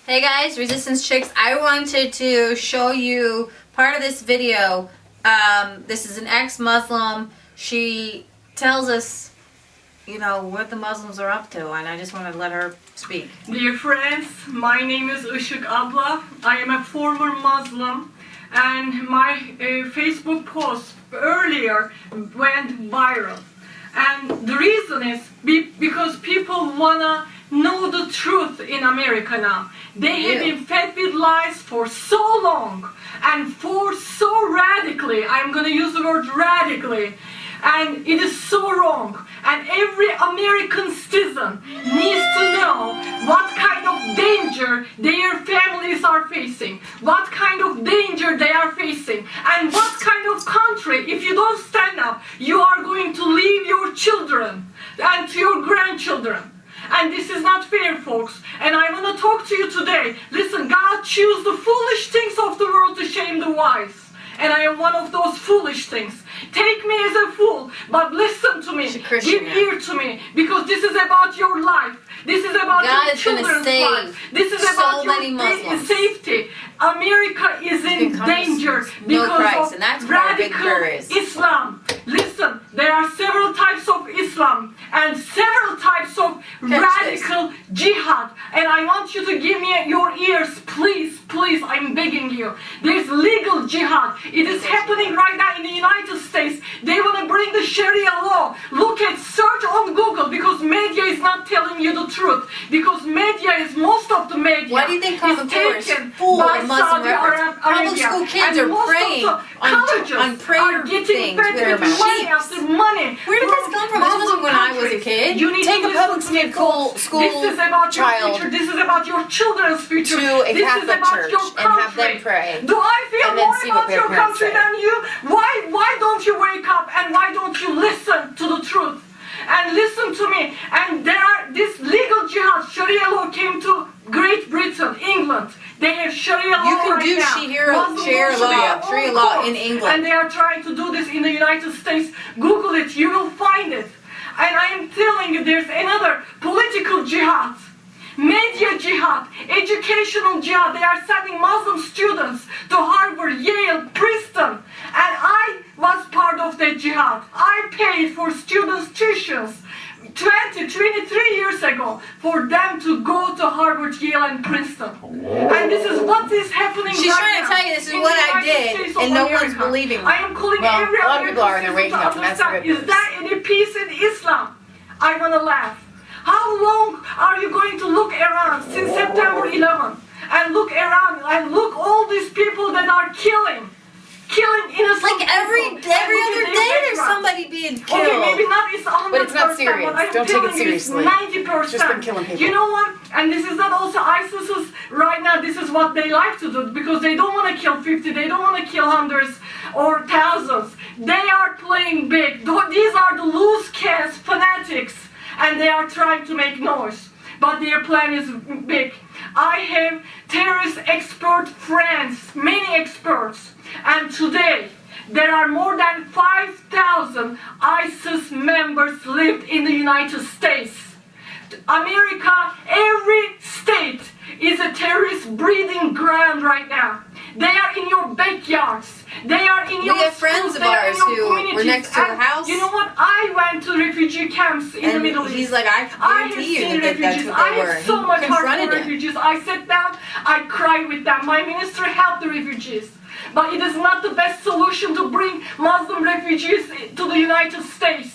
Hey guys, Resistance Chicks. I wanted to show you part of this video. This is an ex-Muslim. She tells us, you know, what the Muslims are up to, and I just want to let her speak. Dear friends, my name is Işık Abla. I am a former Muslim, and my Facebook post earlier went viral. And the reason is because people wanna know the truth in America now. They have been fed with lies for so long and for so radically. I'm gonna use the word radically. And it is so wrong. And every American citizen needs to know what kind of danger their families are facing, what kind of danger they are facing, and what kind of country, if you don't stand up, you are going to leave your children and to your grandchildren. And this is not fair, folks. And I want to talk to you today. Listen, God chose the foolish things of the world to shame the wise. And I am one of those foolish things. Take me as a fool, but listen to me. Give ear to me, because this is about your life. This is about your children's life. This is about your safety. America is in danger because of radical Islam. Listen, there are several types of Islam and several types of radical jihad. And I want you to give me your ears, please, please, I'm begging you. There's legal jihad. It is happening right now in the United States. They want to bring the Sharia law. Look at, search on Google, because media is not telling you the truth. Because media is, most of the media. Why do you think commentators full by of Muslim Saudi reference? Public school kids are praying on prayer things with their money. Where did this come from? This wasn't when I was a kid. You need Take to a public school This is about child your future. This is about your children's future. to a Catholic church and have them pray. Do I feel and then more see what about their your parents country say. than you? Why don't you wake up and why don't you listen to the truth? And listen to me. And there are this legal jihad, Sharia law came to Great Britain, England. They have Sharia law You can right do now. Sharia law in England. And they are trying to do this in the United States. Google it, you will find it. And I am telling you, there's another political jihad. Media jihad, educational jihad. They are sending Muslim students to Harvard, Yale, Princeton. And I was part of that jihad. I paid for students' tuitions 23 years ago for them to go to Harvard, Yale, and Princeton. And this is what is happening She's right trying to now tell you this is what I did, and no one's believing me. I am calling every a lot of people are, and they're American waking up, and citizen that's to the good understand, news. is there any peace in Islam? I want to laugh. How long are you going to look around since September 11 and look around and look all these people that are killing innocent Like every people, other day there's somebody being killed. Okay, maybe not it's 100%, But it's not serious. but I'm Don't take it telling you it's seriously. 90%. Just been killing people. You know what? And this is not also ISIS's right now. This is what they like to do, because they don't want to kill 50. They don't want to kill hundreds or thousands. They are playing big. These are the loose cans fanatics, and they are trying to make noise. But their plan is big. I have terrorist expert friends, many experts, and today there are more than 5,000 ISIS members lived in the United States. America, every state is a terrorist breeding ground right now. They are in your backyards. They are in your We have friends of ours who were next to the house. You know what? I went to refugee camps in the Middle East. He's like, I guarantee you that that's what they were. I have so much heart Confronted for him. refugees. I sat down, I cried with them. My minister helped the refugees. But it is not the best solution to bring Muslim refugees to the United States.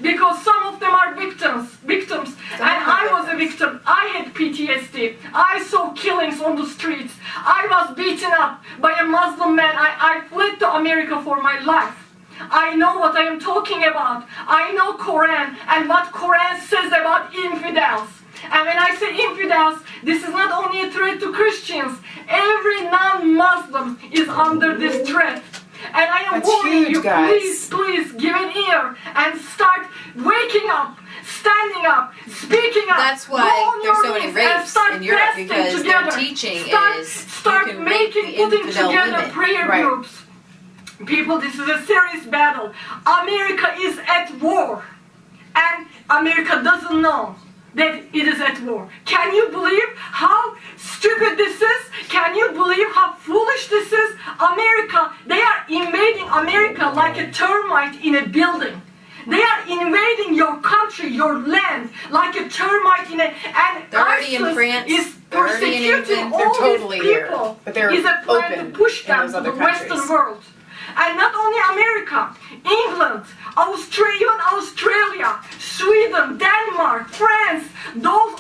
Because some of them are victims. And I was a victim. I had PTSD. I saw killings on the streets. I was beaten up by a Muslim man. I fled to America for my life. I know what I am talking about. I know Quran and what Quran says about infidels. And when I say infidels, this is not only a threat to Christians. Every non-Muslim is under this threat. And I am warning you, please give an ear and start waking up, standing up, speaking up. That's why there's so many rapes in Europe, because their teaching is start putting together prayer groups. People, this is a serious battle. America is at war, America doesn't know that it is at war. Can you believe how stupid stupid this is? Can you believe how foolish this is? America, they are invading America like a termite in a building. They are invading your country, your land, like a termite in a... And They're already in ISIS France. is They're already in persecuting England. all They're totally these here, people. but they're Is a plan open to push in them those to the other Western countries. world. And not only America, England, even Australia, Sweden, Denmark, France,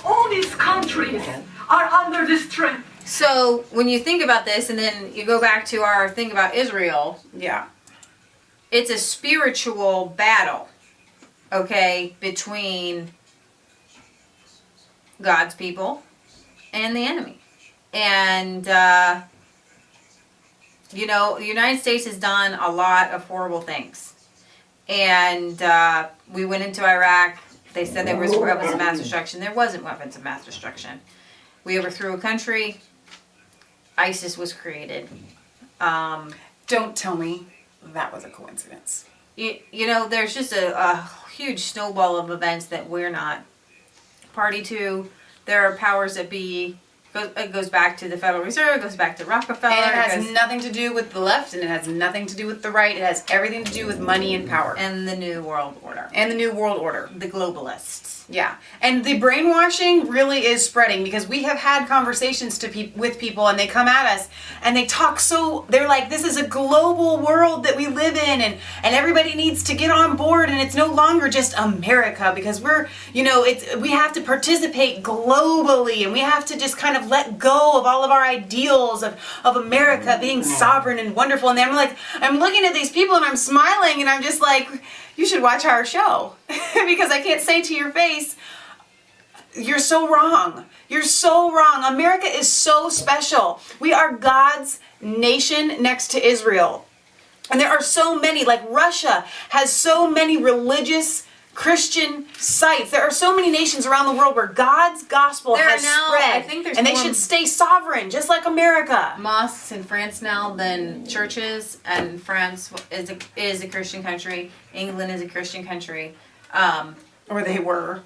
all these countries are under this threat. So when you think about this, and then you go back to our thing about Israel, Yeah. it's a spiritual battle, okay, between God's people and the enemy. And, you know, the United States has done a lot of horrible things. And we went into Iraq. They said there was weapons of mass destruction. There wasn't weapons of mass destruction. We overthrew a country. ISIS was created. Don't tell me that was a coincidence. You know, there's just a huge snowball of events that we're not party to. There are powers that be. It goes back to the Federal Reserve. It goes back to Rockefeller. And it has nothing to do with the left, and it has nothing to do with the right. It has everything to do with money and power. And the New World Order. And the New World Order. The globalists. Yeah. And the brainwashing really is spreading, because we have had conversations with people, and they come at us and they talk they're like, this is a global world that we live in, and everybody needs to get on board, and it's no longer just America, because we're, you know, we have to participate globally, and we have to just kind of let go of all of our ideals of America being sovereign and wonderful. And then I'm looking at these people and I'm smiling, and I'm just like, you should watch our show, because I can't say to your face, you're so wrong. You're so wrong. America is so special. We are God's nation next to Israel. And there are so many, like Russia has so many religious Christian sites. There are so many nations around the world where God's gospel has spread. I think there's and they more should stay sovereign, just like America. mosques in France now than churches, and France is a Christian country. England is a Christian country. Or they were.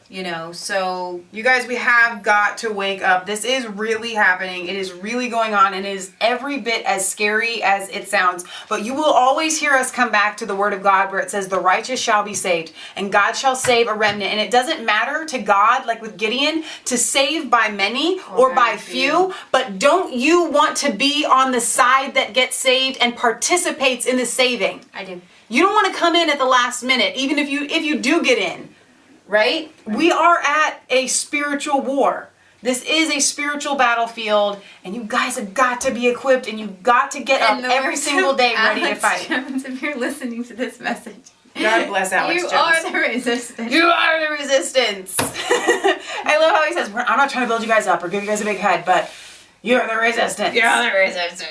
You know, so You guys, we have got to wake up. This is really happening. It is really going on, and it is every bit as scary as it sounds. But you will always hear us come back to the Word of God, where it says the righteous shall be saved, and God shall save a remnant. And it doesn't matter to God, like with Gideon, to save by many or by few. But don't you want to be on the side that gets saved and participates in the saving? I do. You don't want to come in at the last minute, even if you do get in. Right? We are at a spiritual war. This is a spiritual battlefield, and you guys have got to be equipped, and you've got to get up every single day ready to fight. Jones, if you're listening to this message, God bless Alex you Jones. are the resistance. You are the resistance. I love how he says, I'm not trying to build you guys up or give you guys a big head, but you're the resistance. You're the resistance.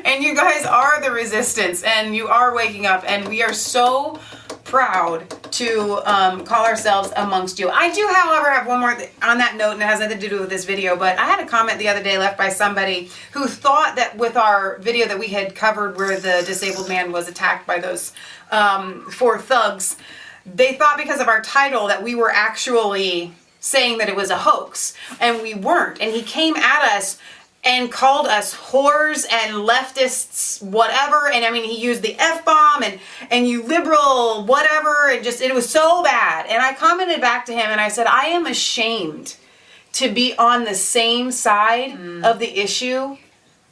And you guys are the resistance, and you are waking up, and we are so proud to call ourselves amongst you. I do, however, have one more on that note, and it has nothing to do with this video, but I had a comment the other day left by somebody who thought that with our video that we had covered where the disabled man was attacked by those 4 thugs, they thought because of our title that we were actually saying that it was a hoax, and we weren't. And he came at us and called us whores and leftists, whatever. And I mean, he used the F-bomb and you liberal, whatever. And just, it was so bad. And I commented back to him and I said, I am ashamed to be on the same side of the issue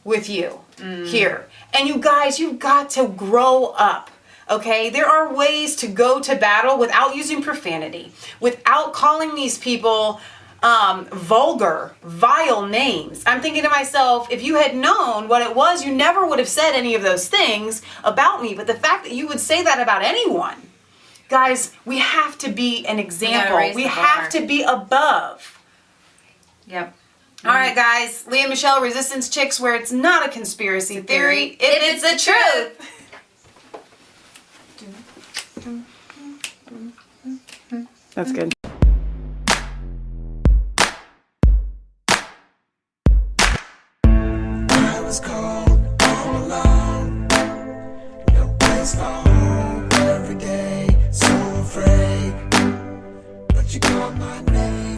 with you here. And you guys, you've got to grow up. Okay, there are ways to go to battle without using profanity, without calling these people vulgar, vile names. I'm thinking to myself, if you had known what it was, you never would have said any of those things about me. But the fact that you would say that about anyone, guys, we have to be an example. We have to be above. Yep. All right, guys, Leah and Michelle, Resistance Chicks, where it's not a conspiracy theory, if it's the truth. That's good. I was cold all alone, no place for home every day, so afraid, but you called my name.